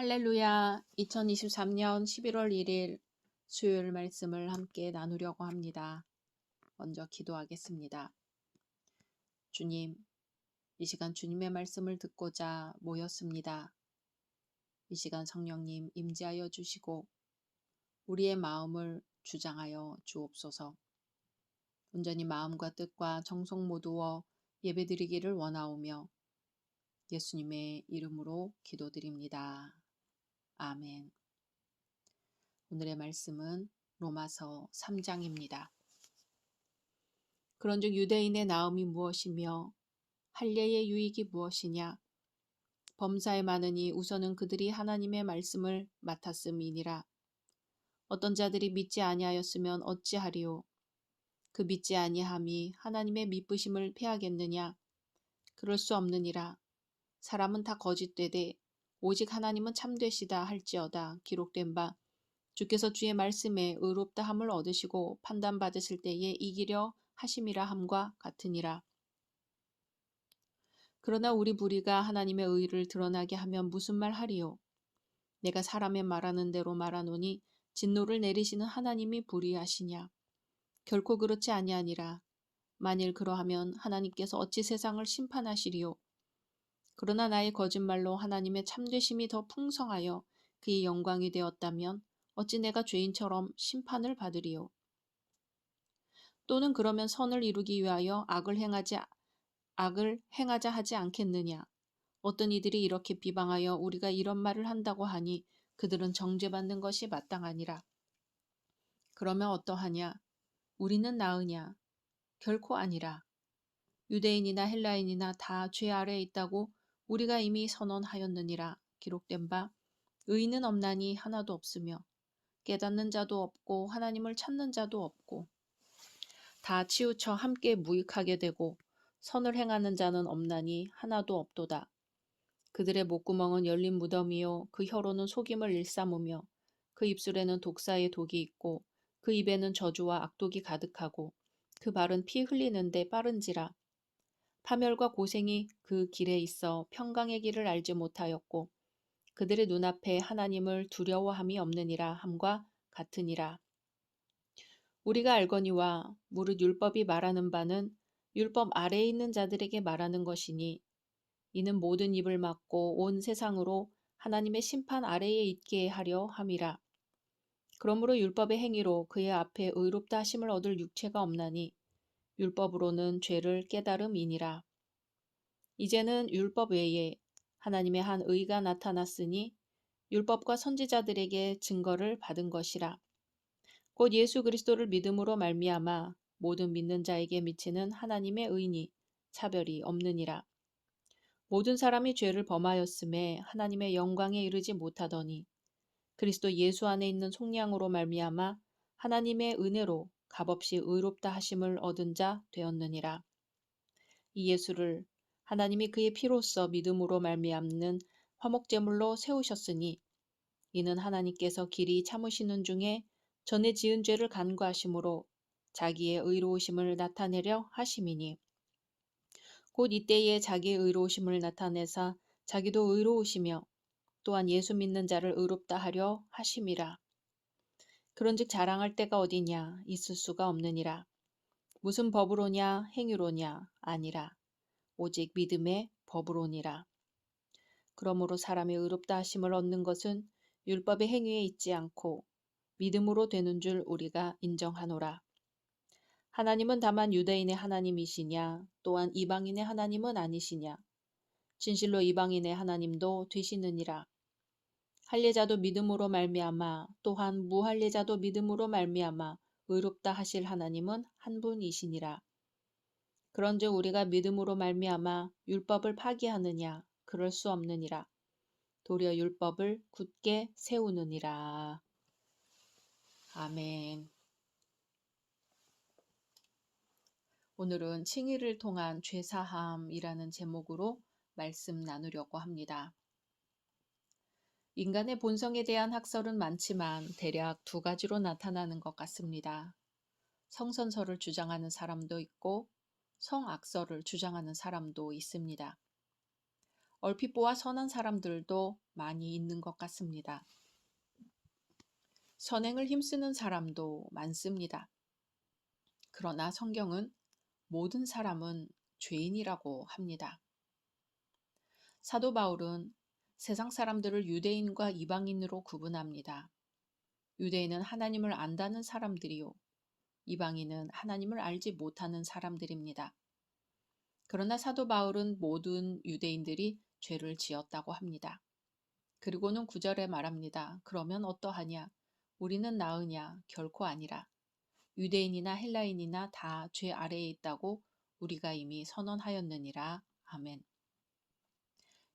할렐루야. 2023년 11월 1일 수요일 말씀을 함께 나누려고 합니다. 먼저 기도하겠습니다. 주님, 이 시간 주님의 말씀을 듣고자 모였습니다. 이 시간 성령님 임재하여 주시고 우리의 마음을 주장하여 주옵소서. 온전히 마음과 뜻과 정성 모두어 예배드리기를 원하오며 예수님의 이름으로 기도드립니다. 아멘. 오늘의 말씀은 로마서 3장입니다. 그런즉 유대인의 나음이 무엇이며 할례의 유익이 무엇이냐? 범사에 많으니 우선은 그들이 하나님의 말씀을 맡았음이니라. 어떤 자들이 믿지 아니하였으면 어찌하리요? 그 믿지 아니함이 하나님의 미쁘심을 패하겠느냐? 그럴 수 없느니라. 사람은 다 거짓되되 오직 하나님은 참되시다 할지어다. 기록된 바 주께서 주의 말씀에 의롭다함을 얻으시고 판단받으실 때에 이기려 하심이라 함과 같으니라. 그러나 우리 불의가 하나님의 의를 드러나게 하면 무슨 말 하리요? 내가 사람의 말하는 대로 말하노니 진노를 내리시는 하나님이 불의하시냐? 결코 그렇지 아니하니라. 만일 그러하면 하나님께서 어찌 세상을 심판하시리요? 그러나 나의 거짓말로 하나님의 참되심이 더 풍성하여 그의 영광이 되었다면 어찌 내가 죄인처럼 심판을 받으리요? 또는 그러면 선을 이루기 위하여 악을 행하자 하지 않겠느냐? 어떤 이들이 이렇게 비방하여 우리가 이런 말을 한다고 하니 그들은 정죄받는 것이 마땅하니라. 그러면 어떠하냐? 우리는 나으냐? 결코 아니라. 유대인이나 헬라인이나 다 죄 아래에 있다고 우리가 이미 선언하였느니라. 기록된 바 의인은 없나니 하나도 없으며 깨닫는 자도 없고 하나님을 찾는 자도 없고 다 치우쳐 함께 무익하게 되고 선을 행하는 자는 없나니 하나도 없도다. 그들의 목구멍은 열린 무덤이요 그 혀로는 속임을 일삼으며 그 입술에는 독사의 독이 있고 그 입에는 저주와 악독이 가득하고 그 발은 피 흘리는데 빠른지라. 파멸과 고생이 그 길에 있어 평강의 길을 알지 못하였고 그들의 눈앞에 하나님을 두려워함이 없느니라 함과 같으니라. 우리가 알거니와 무릇 율법이 말하는 바는 율법 아래에 있는 자들에게 말하는 것이니 이는 모든 입을 막고 온 세상으로 하나님의 심판 아래에 있게 하려 함이라. 그러므로 율법의 행위로 그의 앞에 의롭다 하심을 얻을 육체가 없나니 율법으로는 죄를 깨달음이니라. 이제는 율법 외에 하나님의 한 의가 나타났으니 율법과 선지자들에게 증거를 받은 것이라. 곧 예수 그리스도를 믿음으로 말미암아 모든 믿는 자에게 미치는 하나님의 의니 차별이 없느니라. 모든 사람이 죄를 범하였음에 하나님의 영광에 이르지 못하더니 그리스도 예수 안에 있는 속량으로 말미암아 하나님의 은혜로 값없이 의롭다 하심을 얻은 자 되었느니라. 이 예수를 하나님이 그의 피로써 믿음으로 말미암는 화목제물로 세우셨으니 이는 하나님께서 길이 참으시는 중에 전에 지은 죄를 간구하심으로 자기의 의로우심을 나타내려 하심이니 곧 이때에 자기의 의로우심을 나타내사 자기도 의로우시며 또한 예수 믿는 자를 의롭다 하려 하심이라. 그런즉 자랑할 때가 어디냐? 있을 수가 없느니라. 무슨 법으로냐? 행위로냐? 아니라 오직 믿음의 법으로니라. 그러므로 사람의 의롭다 하심을 얻는 것은 율법의 행위에 있지 않고 믿음으로 되는 줄 우리가 인정하노라. 하나님은 다만 유대인의 하나님이시냐? 또한 이방인의 하나님은 아니시냐? 진실로 이방인의 하나님도 되시느니라. 할례자도 믿음으로 말미암아 또한 무할례자도 믿음으로 말미암아 의롭다 하실 하나님은 한 분이시니라. 그런즉 우리가 믿음으로 말미암아 율법을 파기하느냐? 그럴 수 없느니라. 도리어 율법을 굳게 세우느니라. 아멘. 오늘은 칭의를 통한 죄사함이라는 제목으로 말씀 나누려고 합니다. 인간의 본성에 대한 학설은 많지만 대략 두 가지로 나타나는 것 같습니다. 성선설을 주장하는 사람도 있고 성악설을 주장하는 사람도 있습니다. 얼핏 보아 선한 사람들도 많이 있는 것 같습니다. 선행을 힘쓰는 사람도 많습니다. 그러나 성경은 모든 사람은 죄인이라고 합니다. 사도 바울은 세상 사람들을 유대인과 이방인으로 구분합니다. 유대인은 하나님을 안다는 사람들이요. 이방인은 하나님을 알지 못하는 사람들입니다. 그러나 사도 바울은 모든 유대인들이 죄를 지었다고 합니다. 그리고는 9절에 말합니다. 그러면 어떠하냐? 우리는 나으냐? 결코 아니라. 유대인이나 헬라인이나 다 죄 아래에 있다고 우리가 이미 선언하였느니라. 아멘.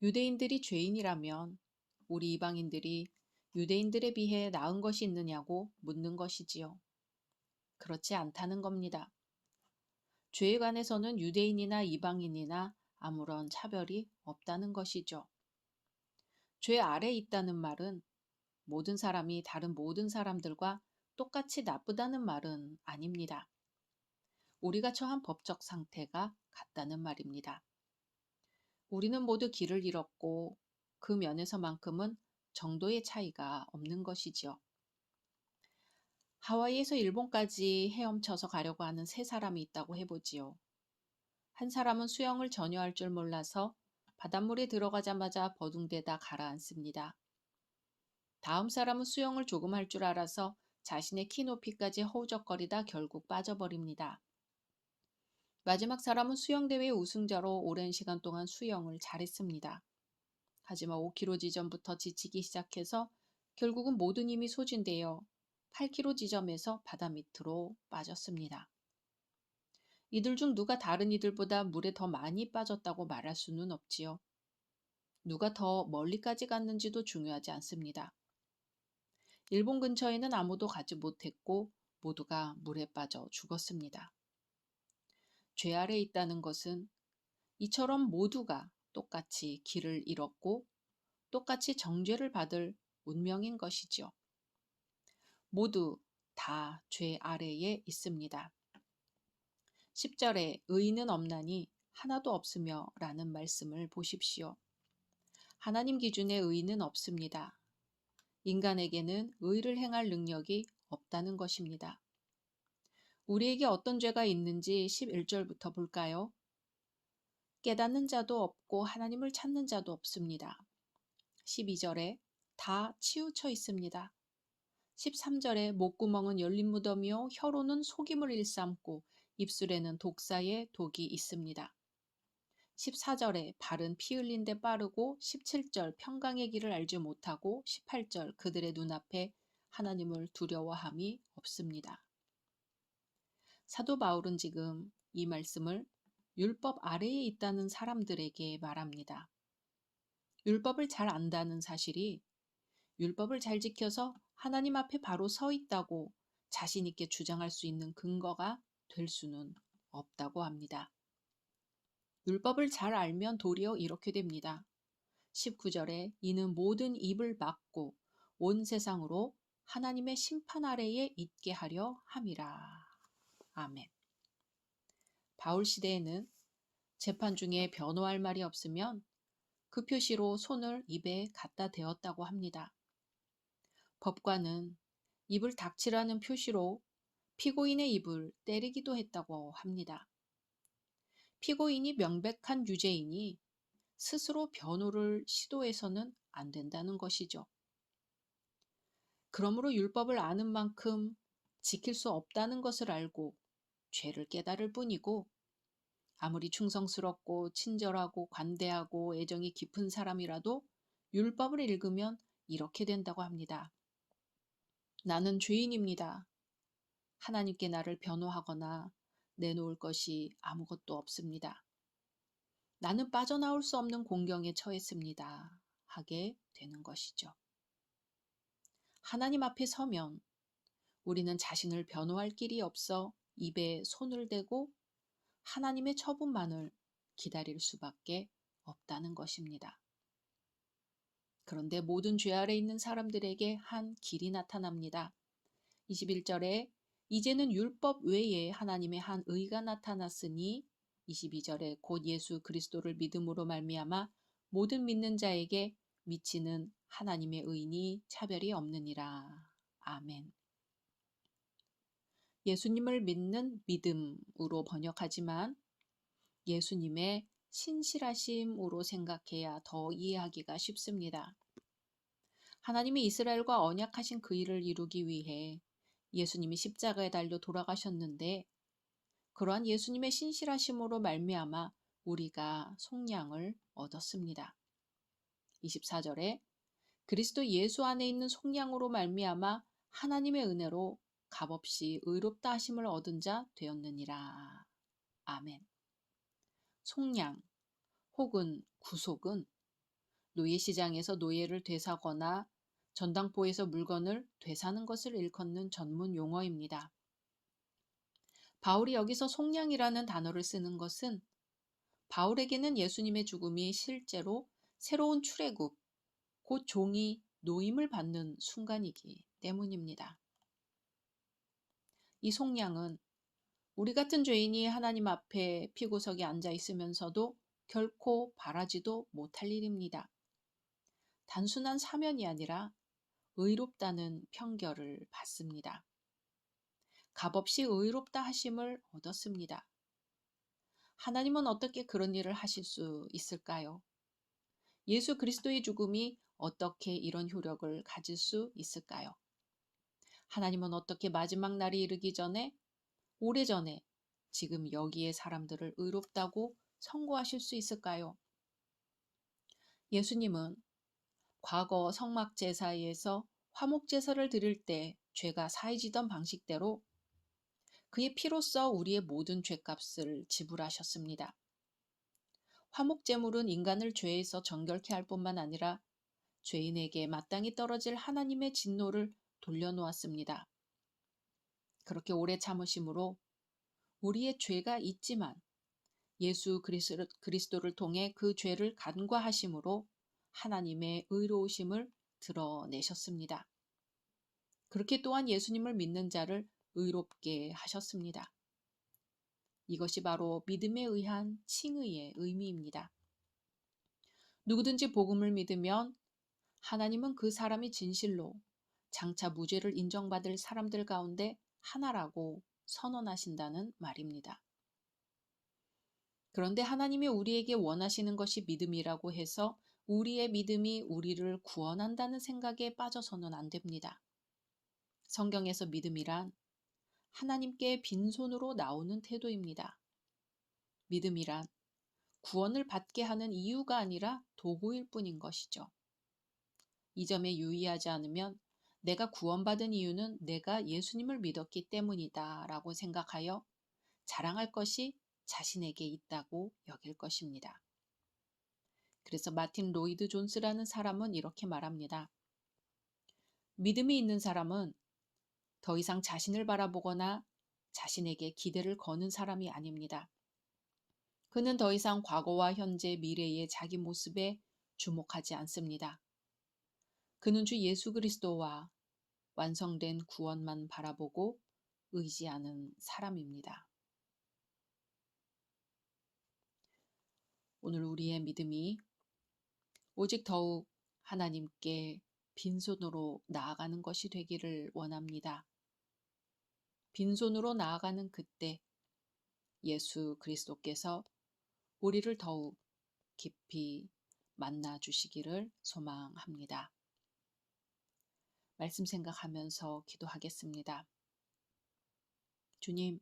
유대인들이 죄인이라면 우리 이방인들이 유대인들에 비해 나은 것이 있느냐고 묻는 것이지요. 그렇지 않다는 겁니다. 죄에 관해서는 유대인이나 이방인이나 아무런 차별이 없다는 것이죠. 죄 아래에 있다는 말은 모든 사람이 다른 모든 사람들과 똑같이 나쁘다는 말은 아닙니다. 우리가 처한 법적 상태가 같다는 말입니다. 우리는 모두 길을 잃었고 그 면에서만큼은 정도의 차이가 없는 것이지요. 하와이에서 일본까지 헤엄쳐서 가려고 하는 세 사람이 있다고 해보지요. 한 사람은 수영을 전혀 할 줄 몰라서 바닷물에 들어가자마자 버둥대다 가라앉습니다. 다음 사람은 수영을 조금 할 줄 알아서 자신의 키 높이까지 허우적거리다 결국 빠져버립니다. 마지막 사람은 수영대회 우승자로 오랜 시간 동안 수영을 잘했습니다. 하지만 5km 지점부터 지치기 시작해서 결국은 모든 힘이 소진되어 8km 지점에서 바다 밑으로 빠졌습니다. 이들 중 누가 다른 이들보다 물에 더 많이 빠졌다고 말할 수는 없지요. 누가 더 멀리까지 갔는지도 중요하지 않습니다. 일본 근처에는 아무도 가지 못했고 모두가 물에 빠져 죽었습니다. 죄 아래 있다는 것은 이처럼 모두가 똑같이 길을 잃었고 똑같이 정죄를 받을 운명인 것이죠. 모두 다 죄 아래에 있습니다. 10절에 의인은 없나니 하나도 없으며 라는 말씀을 보십시오. 하나님 기준의 의인은 없습니다. 인간에게는 의를 행할 능력이 없다는 것입니다. 우리에게 어떤 죄가 있는지 11절부터 볼까요? 깨닫는 자도 없고 하나님을 찾는 자도 없습니다. 12절에 다 치우쳐 있습니다. 13절에 목구멍은 열린 무덤이요 혀로는 속임을 일삼고 입술에는 독사의 독이 있습니다. 14절에 발은 피 흘린 데 빠르고 17절 평강의 길을 알지 못하고 18절 그들의 눈앞에 하나님을 두려워함이 없습니다. 사도 바울은 지금 이 말씀을 율법 아래에 있다는 사람들에게 말합니다. 율법을 잘 안다는 사실이 율법을 잘 지켜서 하나님 앞에 바로 서 있다고 자신 있게 주장할 수 있는 근거가 될 수는 없다고 합니다. 율법을 잘 알면 도리어 이렇게 됩니다. 19절에 이는 모든 입을 막고 온 세상으로 하나님의 심판 아래에 있게 하려 함이라. 아멘. 바울 시대에는 재판 중에 변호할 말이 없으면 그 표시로 손을 입에 갖다 대었다고 합니다. 법관은 입을 닥치라는 표시로 피고인의 입을 때리기도 했다고 합니다. 피고인이 명백한 유죄이니 스스로 변호를 시도해서는 안 된다는 것이죠. 그러므로 율법을 아는 만큼 지킬 수 없다는 것을 알고 죄를 깨달을 뿐이고 아무리 충성스럽고 친절하고 관대하고 애정이 깊은 사람이라도 율법을 읽으면 이렇게 된다고 합니다. 나는 죄인입니다. 하나님께 나를 변호하거나 내놓을 것이 아무것도 없습니다. 나는 빠져나올 수 없는 공경에 처했습니다. 하게 되는 것이죠. 하나님 앞에 서면 우리는 자신을 변호할 길이 없어 입에 손을 대고 하나님의 처분만을 기다릴 수밖에 없다는 것입니다. 그런데 모든 죄 아래 있는 사람들에게 한 길이 나타납니다. 21절에 이제는 율법 외에 하나님의 한 의가 나타났으니 22절에 곧 예수 그리스도를 믿음으로 말미암아 모든 믿는 자에게 미치는 하나님의 의인이 차별이 없느니라. 아멘. 예수님을 믿는 믿음으로 번역하지만 예수님의 신실하심으로 생각해야 더 이해하기가 쉽습니다. 하나님이 이스라엘과 언약하신 그 일을 이루기 위해 예수님이 십자가에 달려 돌아가셨는데 그러한 예수님의 신실하심으로 말미암아 우리가 속량을 얻었습니다. 24절에 그리스도 예수 안에 있는 속량으로 말미암아 하나님의 은혜로 값없이 의롭다 하심을 얻은 자 되었느니라. 아멘. 속량 혹은 구속은 노예시장에서 노예를 되사거나 전당포에서 물건을 되사는 것을 일컫는 전문 용어입니다. 바울이 여기서 속량이라는 단어를 쓰는 것은 바울에게는 예수님의 죽음이 실제로 새로운 출애굽, 곧 종이 노임을 받는 순간이기 때문입니다. 이 속량은 우리 같은 죄인이 하나님 앞에 피고석에 앉아 있으면서도 결코 바라지도 못할 일입니다. 단순한 사면이 아니라 의롭다는 편결을 받습니다. 값없이 의롭다 하심을 얻었습니다. 하나님은 어떻게 그런 일을 하실 수 있을까요? 예수 그리스도의 죽음이 어떻게 이런 효력을 가질 수 있을까요? 하나님은 어떻게 마지막 날이 이르기 전에 오래전에 지금 여기의 사람들을 의롭다고 선고하실 수 있을까요? 예수님은 과거 성막제사에서 화목제사를 드릴 때 죄가 사해지던 방식대로 그의 피로써 우리의 모든 죄값을 지불하셨습니다. 화목제물은 인간을 죄에서 정결케 할 뿐만 아니라 죄인에게 마땅히 떨어질 하나님의 진노를 돌려놓았습니다. 그렇게 오래 참으심으로 우리의 죄가 있지만 예수 그리스도를 통해 그 죄를 간과하심으로 하나님의 의로우심을 드러내셨습니다. 그렇게 또한 예수님을 믿는 자를 의롭게 하셨습니다. 이것이 바로 믿음에 의한 칭의의 의미입니다. 누구든지 복음을 믿으면 하나님은 그 사람이 진실로 장차 무죄를 인정받을 사람들 가운데 하나라고 선언하신다는 말입니다. 그런데 하나님이 우리에게 원하시는 것이 믿음이라고 해서 우리의 믿음이 우리를 구원한다는 생각에 빠져서는 안 됩니다. 성경에서 믿음이란 하나님께 빈손으로 나오는 태도입니다. 믿음이란 구원을 받게 하는 이유가 아니라 도구일 뿐인 것이죠. 이 점에 유의하지 않으면 내가 구원받은 이유는 내가 예수님을 믿었기 때문이다 라고 생각하여 자랑할 것이 자신에게 있다고 여길 것입니다. 그래서 마틴 로이드 존스라는 사람은 이렇게 말합니다. 믿음이 있는 사람은 더 이상 자신을 바라보거나 자신에게 기대를 거는 사람이 아닙니다. 그는 더 이상 과거와 현재, 미래의 자기 모습에 주목하지 않습니다. 그는 주 예수 그리스도와 완성된 구원만 바라보고 의지하는 사람입니다. 오늘 우리의 믿음이 오직 더욱 하나님께 빈손으로 나아가는 것이 되기를 원합니다. 빈손으로 나아가는 그때 예수 그리스도께서 우리를 더욱 깊이 만나 주시기를 소망합니다. 말씀 생각하면서 기도하겠습니다. 주님,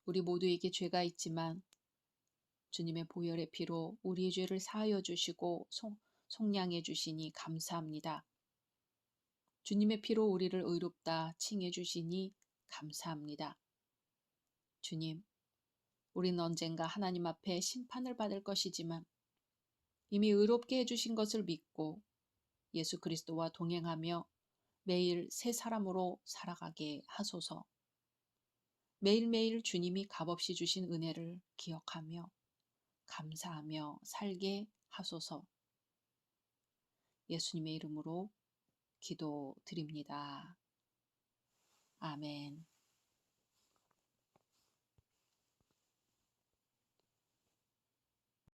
우리 모두에게 죄가 있지만 주님의 보혈의 피로 우리의 죄를 사하여 주시고 속량해 주시니 감사합니다. 주님의 피로 우리를 의롭다 칭해 주시니 감사합니다. 주님, 우리는 언젠가 하나님 앞에 심판을 받을 것이지만 이미 의롭게 해주신 것을 믿고 예수 그리스도와 동행하며 매일 새 사람으로 살아가게 하소서. 매일매일 주님이 값없이 주신 은혜를 기억하며 감사하며 살게 하소서. 예수님의 이름으로 기도드립니다. 아멘.